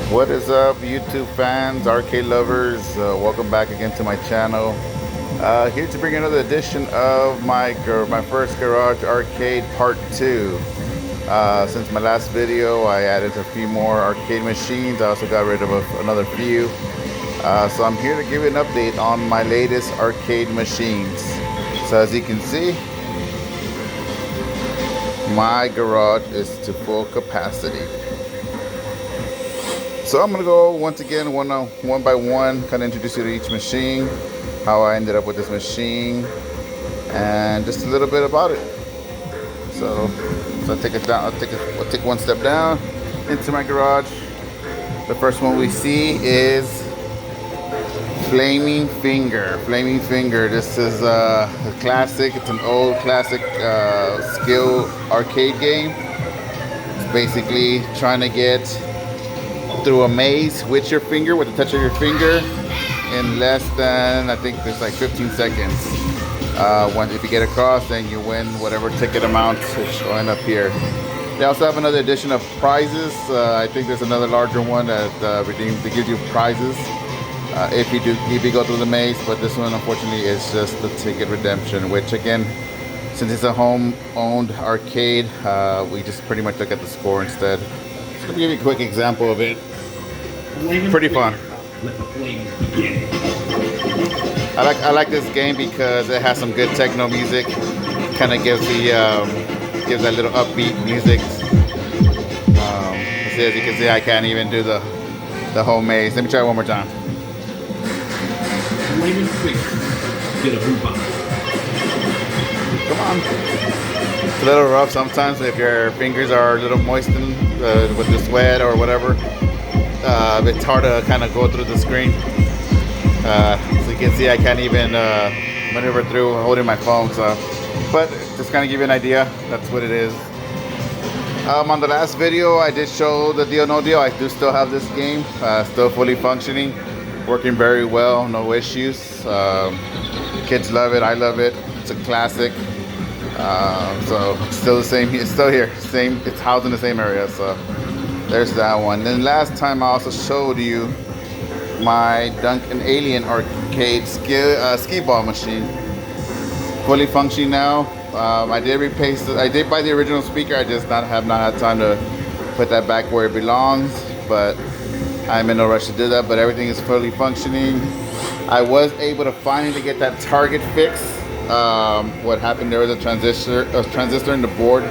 What is up, YouTube fans, arcade lovers? Welcome back again to my channel. Here to bring another edition of my first garage arcade part 2. Since my last video, I added a few more arcade machines. I also got rid of another few. So I'm here to give you an update on my latest arcade machines. So as you can see, my garage is to full capacity. So I'm gonna go once again one by one, kind of introduce you to each machine, how I ended up with this machine, and just a little bit about it. So I'll take it down. I'll take one step down into my garage. The first one we see is Flaming Finger. Flaming Finger. This is a classic. It's an old classic skill arcade game. It's basically trying to get through a maze with your finger, with the touch of your finger, in less than, I think there's like 15 seconds. If you get across, then you win whatever ticket amount is showing up here. They also have another edition of prizes. I think there's another larger one that gives you prizes if you go through the maze. But this one, unfortunately, is just the ticket redemption, which again, since it's a home-owned arcade, we just pretty much look at the score instead. Just gonna give you a quick example of it. Pretty fun. I like this game because it has some good techno music. Kind of gives gives that little upbeat music. As you can see, I can't even do the whole maze. Let me try it one more time. Come on. It's a little rough sometimes if your fingers are a little moistened with the sweat or whatever. It's hard to kind of go through the screen. So you can see I can't even maneuver through holding my phone. So, but just kind of give you an idea. That's what it is. On the last video, I did show the Deal No Deal. I do still have this game, still fully functioning, working very well, no issues. Kids love it. I love it. It's a classic. So it's still the same. It's still here. Same. It's housed in the same area. So there's that one. Then last time I also showed you my Duncan Alien arcade ski ball machine, fully functioning now. I did replace it. I did buy the original speaker. I just have not had time to put that back where it belongs. But I'm in no rush to do that. But everything is fully functioning. I was able to finally get that target fixed. What happened, there was a transistor in the board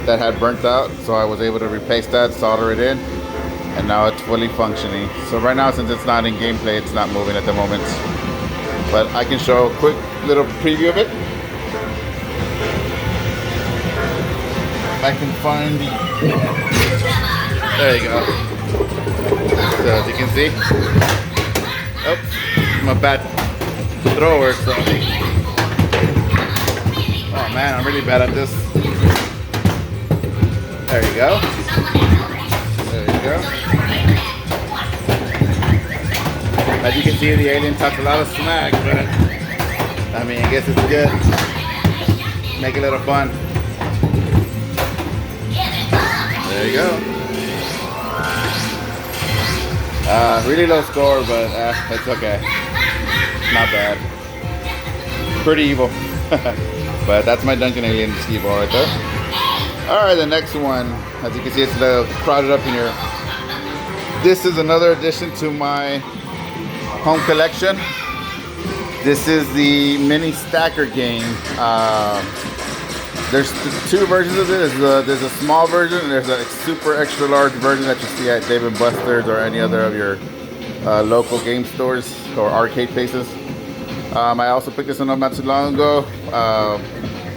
that had burnt out, so I was able to replace that, solder it in, and now it's fully functioning. So right now, since it's not in gameplay, it's not moving at the moment, but I can show a quick little preview of it. I can find the, there you go. So as you can see, oops, I'm a bad thrower, so oh man, I'm really bad at this. There you go. There you go. As you can see, the alien talks a lot of smack, but I mean, I guess it's good. Make it a little fun. There you go. Really low score, but it's okay. Not bad. Pretty evil. But that's my Duncan Alien ski ball right there. Alright, the next one, as you can see, it's a little crowded up in here. This is another addition to my home collection. This is the mini stacker game. There's two versions of it. There's a small version and there's a super extra large version that you see at Dave & Buster's or any other of your local game stores or arcade places. I also picked this one up not too long ago.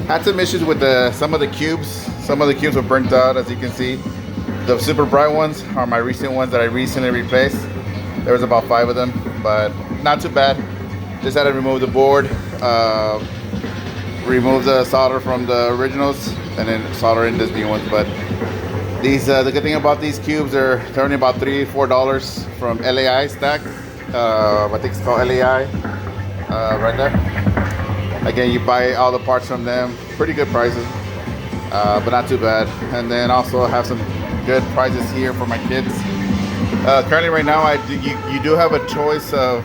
Had some issues with some of the cubes. Some of the cubes were burnt out, as you can see. The super bright ones are my recent ones that I recently replaced. There was about 5 of them, but not too bad. Just had to remove the board, remove the solder from the originals, and then solder in these new ones. But these, the good thing about these cubes, they're only about $3-4 from LAI Stack. I think it's called LAI, right there. Again, you buy all the parts from them, pretty good prices. but not too bad. And then also have some good prizes here for my kids. Currently, right now, you do have a choice of.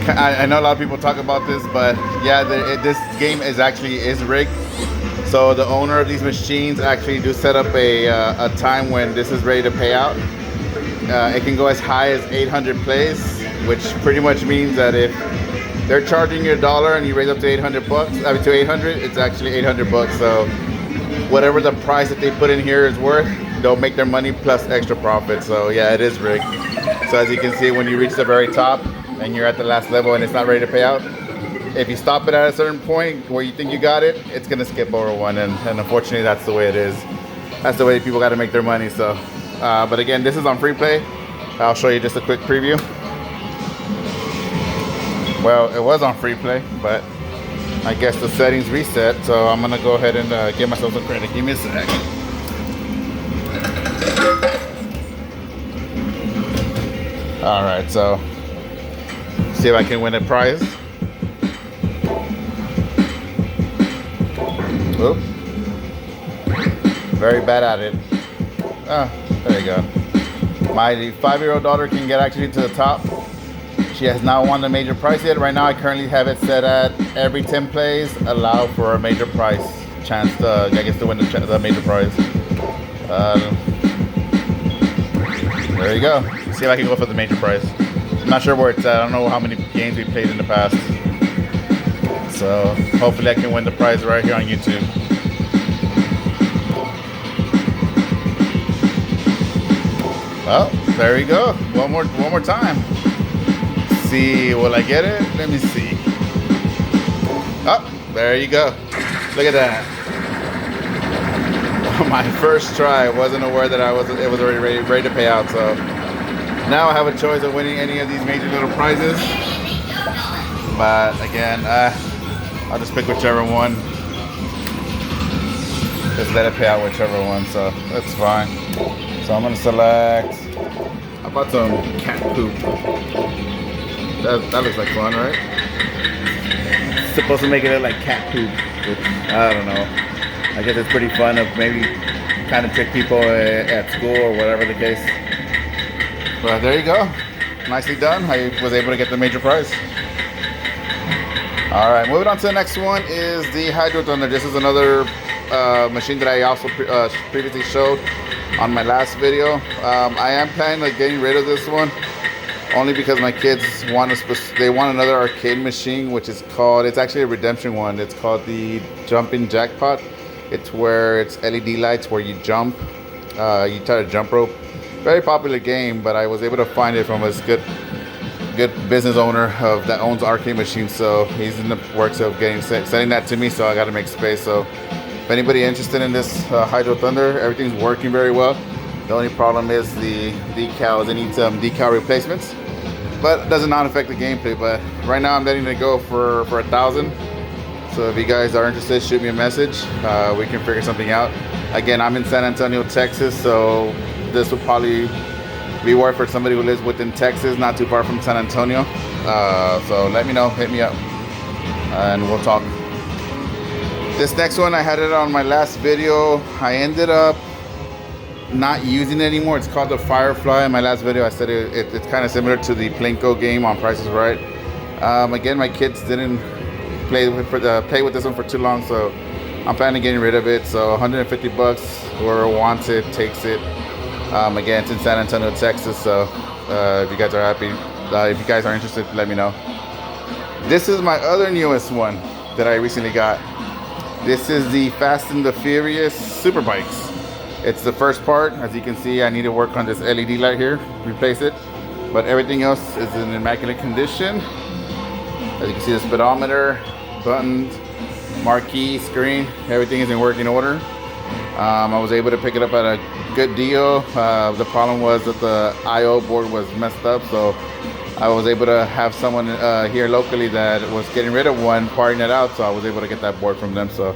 I know a lot of people talk about this, but yeah, this game is rigged. So the owner of these machines actually do set up a time when this is ready to pay out. It can go as high as 800 plays, which pretty much means that if they're charging you $1 and you raise up to 800 bucks, I mean to 800, it's actually 800 bucks. So whatever the price that they put in here is worth, they'll make their money plus extra profit. So yeah, it is rigged. So as you can see, when you reach the very top and you're at the last level and it's not ready to pay out, if you stop it at a certain point where you think you got it, it's gonna skip over one, and unfortunately that's the way it is. That's the way people got to make their money. So but again, this is on free play. I'll show you just a quick preview. Well, it was on free play, but I guess the settings reset, so I'm gonna go ahead and give myself some credit. Give me a sec. All right, so see if I can win a prize. Oop. Very bad at it. Oh, there you go. My 5-year-old daughter can get actually to the top. She has not won the major prize yet. Right now, I currently have it set at every 10 plays, allow for a major prize chance to, I guess, to win the major prize. There you go. See if I can go for the major prize. I'm not sure where it's at. I don't know how many games we played in the past. So hopefully I can win the prize right here on YouTube. Well, there you go. One more time. See, will I get it? Let me see. Oh, there you go. Look at that. My first try, I wasn't aware that it was already ready to pay out. So now I have a choice of winning any of these major little prizes. But again, I'll just pick whichever one. Just let it pay out whichever one, so that's fine. So I'm gonna select. How about some cat poop? That looks like fun, right? It's supposed to make it look like cat poop, which I don't know. I guess it's pretty fun of maybe kind of trick people at school or whatever the case. But there you go. Nicely done. I was able to get the major prize. All right, moving on to the next one is the Hydro Thunder. This is another machine that I also previously showed on my last video. I am planning on getting rid of this one only because my kids want another arcade machine, which is called, it's actually a redemption one. It's called the Jumping Jackpot. It's where it's LED lights where you jump, you tie a jump rope. Very popular game, but I was able to find it from a good business owner that owns arcade machines, so he's in the works of sending that to me, so I got to make space. So if anybody interested in this Hydro Thunder, everything's working very well. The only problem is the decals. They need some decal replacements, but it does not affect the gameplay. But right now I'm letting it go for 1,000. So if you guys are interested, shoot me a message. We can figure something out. Again, I'm in San Antonio, Texas, so this will probably be worth for somebody who lives within Texas, not too far from San Antonio. So let me know, hit me up, and we'll talk. This next one, I had it on my last video. I ended up not using it anymore. It's called the Firefly. In my last video, I said it's kind of similar to the Plinko game on Price is Right. Again, my kids didn't play with this one for too long, so I'm planning on getting rid of it. So 150 bucks, whoever wants it takes it. Again, it's in San Antonio, Texas, so if you guys are happy, if you guys are interested, let me know. This is my other newest one that I recently got. This is the Fast and the Furious Super Bikes. It's the first part. As you can see, I need to work on this LED light here, replace it, but everything else is in immaculate condition. As you can see, the speedometer, buttons, marquee, screen, everything is in working order. I was able to pick it up at a good deal. The problem was that the I/O board was messed up, so I was able to have someone here locally that was getting rid of one, parting it out, so I was able to get that board from them. So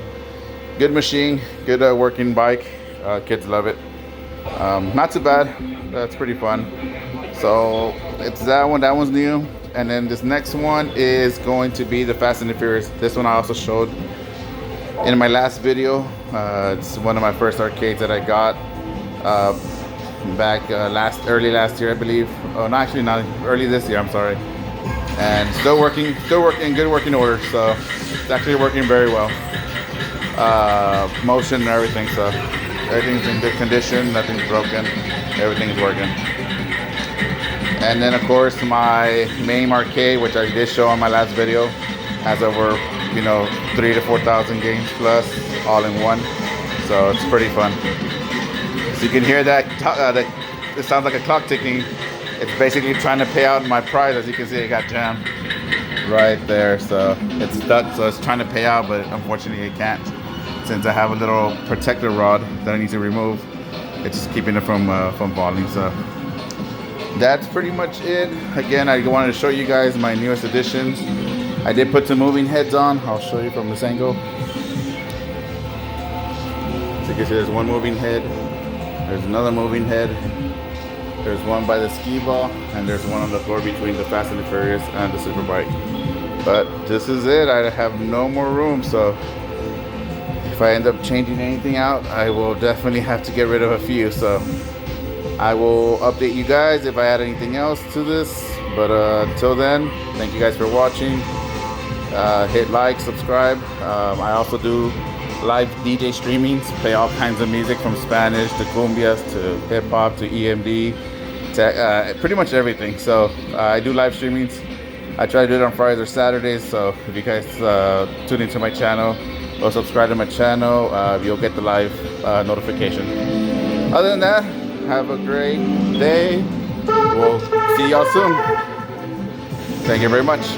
good machine, good working bike. Kids love it. Not too bad. That's pretty fun. So it's that one. That one's new. And then this next one is going to be the Fast and the Furious. This one I also showed in my last video. It's one of my first arcades that I got. back early last year, I believe. Oh, no, actually not early this year. I'm sorry. And still working in good working order. So it's actually working very well. Motion and everything. So everything's in good condition. Nothing's broken. Everything's working. And then of course my main arcade, which I did show on my last video, has over 3,000 to 4,000 games plus, all in one. So it's pretty fun. So you can hear that. It sounds like a clock ticking. It's basically trying to pay out my prize. As you can see, it got jammed right there. So it's stuck. So it's trying to pay out, but unfortunately it can't. Since I have a little protector rod that I need to remove, it's just keeping it from falling. So that's pretty much it. Again, I wanted to show you guys my newest additions. I did put some moving heads on. I'll show you from this angle. So you can see there's one moving head. There's another moving head. There's one by the skee ball, and there's one on the floor between the Fast and the Furious and the Superbike. But this is it. I have no more room, so if I end up changing anything out, I will definitely have to get rid of a few. So I will update you guys if I add anything else to this. But until then, thank you guys for watching. Hit like, subscribe. I also do live DJ streamings, play all kinds of music from Spanish to cumbias to hip hop to EMD, to, pretty much everything. So I do live streamings. I try to do it on Fridays or Saturdays. So if you guys tune into my channel or subscribe to my channel, you'll get the live notification. Other than that, have a great day. We'll see y'all soon. Thank you very much.